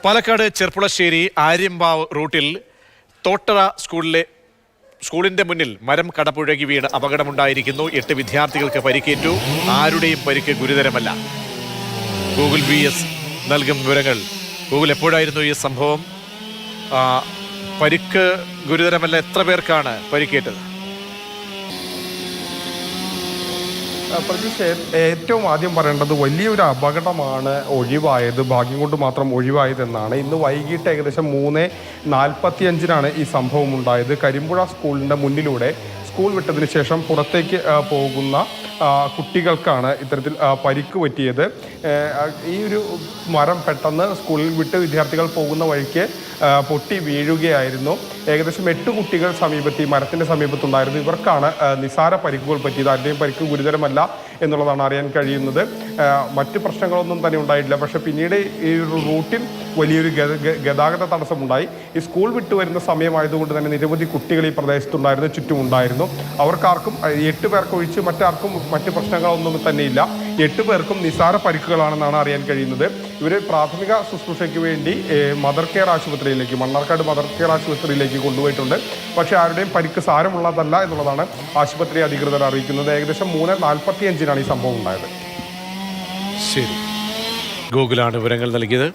പാലക്കാട് ചെർപ്പുളശ്ശേരി ആര്യമ്പാവ് റൂട്ടിൽ തോട്ടറ സ്കൂളിന്റെ മുന്നിൽ മരം കടപുഴകി വീണ് അപകടമുണ്ടായിരിക്കുന്നു. 8 വിദ്യാർത്ഥികൾക്ക് പരിക്കേറ്റു. ആരുടെയും പരിക്ക് ഗുരുതരമല്ല. ഗൂഗിൾ VS നൽകും വിവരങ്ങൾ. ഗൂഗിൾ, എപ്പോഴായിരുന്നു ഈ സംഭവം? പരിക്ക് ഗുരുതരമല്ല. എത്ര പേർക്കാണ് പരിക്കേറ്റത്? പ്രതീക്ഷ, ഏറ്റവും ആദ്യം പറയേണ്ടത് വലിയൊരു അപകടമാണ് ഒഴിവായത്, ഭാഗ്യം കൊണ്ട് മാത്രം ഒഴിവായതെന്നാണ്. ഇന്ന് വൈകിട്ട് ഏകദേശം 3:45 ഈ സംഭവം ഉണ്ടായത്. കരിമ്പുഴ സ്കൂളിൻ്റെ മുന്നിലൂടെ സ്കൂൾ വിട്ടതിന് ശേഷം പുറത്തേക്ക് പോകുന്ന കുട്ടികൾക്കാണ് ഇത്തരത്തിൽ പരിക്ക് പറ്റിയത്. ഈ ഒരു മരം പെട്ടെന്ന് സ്കൂളിൽ വിട്ട് വിദ്യാർത്ഥികൾ പോകുന്ന വഴിക്ക് പൊട്ടി വീഴുകയായിരുന്നു. ഏകദേശം 8 കുട്ടികൾ മരത്തിൻ്റെ സമീപത്തുണ്ടായിരുന്നു. ഇവർക്കാണ് നിസാര പരിക്കുകൾ പറ്റിയത്. ആരുടെയും പരിക്ക് ഗുരുതരമല്ല എന്നുള്ളതാണ് അറിയാൻ കഴിയുന്നത്. മറ്റ് പ്രശ്നങ്ങളൊന്നും തന്നെ ഉണ്ടായിട്ടില്ല. പക്ഷേ പിന്നീട് ഈ ഒരു റൂട്ടിൽ വലിയൊരു ഗതാഗത തടസ്സമുണ്ടായി. ഈ സ്കൂൾ വിട്ടു വരുന്ന സമയമായതുകൊണ്ട് തന്നെ നിരവധി കുട്ടികൾ ഈ പ്രദേശത്തുണ്ടായിരുന്നു, ചുറ്റുമുണ്ടായിരുന്നു. അവർക്കാർക്കും 8 പേർക്കൊഴിച്ച് മറ്റാർക്കും മറ്റ് പ്രശ്നങ്ങളൊന്നും തന്നെയില്ല. 8 പേർക്കും നിസാര പരിക്കുകളാണെന്നാണ് അറിയാൻ കഴിയുന്നത്. ഇവർ പ്രാഥമിക ശുശ്രൂഷയ്ക്ക് വേണ്ടി മദർ കെയർ ആശുപത്രിയിലേക്ക്, മണ്ണാർക്കാട് മദർ കെയർ ആശുപത്രിയിലേക്ക് കൊണ്ടുപോയിട്ടുണ്ട്. പക്ഷേ ആരുടെയും പരിക്ക് സാരമുള്ളതല്ല എന്നുള്ളതാണ് ആശുപത്രി അധികൃതർ അറിയിക്കുന്നത്. ഏകദേശം 3:45 ഈ സംഭവം ഉണ്ടായത്. ശരി, ഗൂഗിളാണ് വിവരങ്ങൾ നൽകിയത്.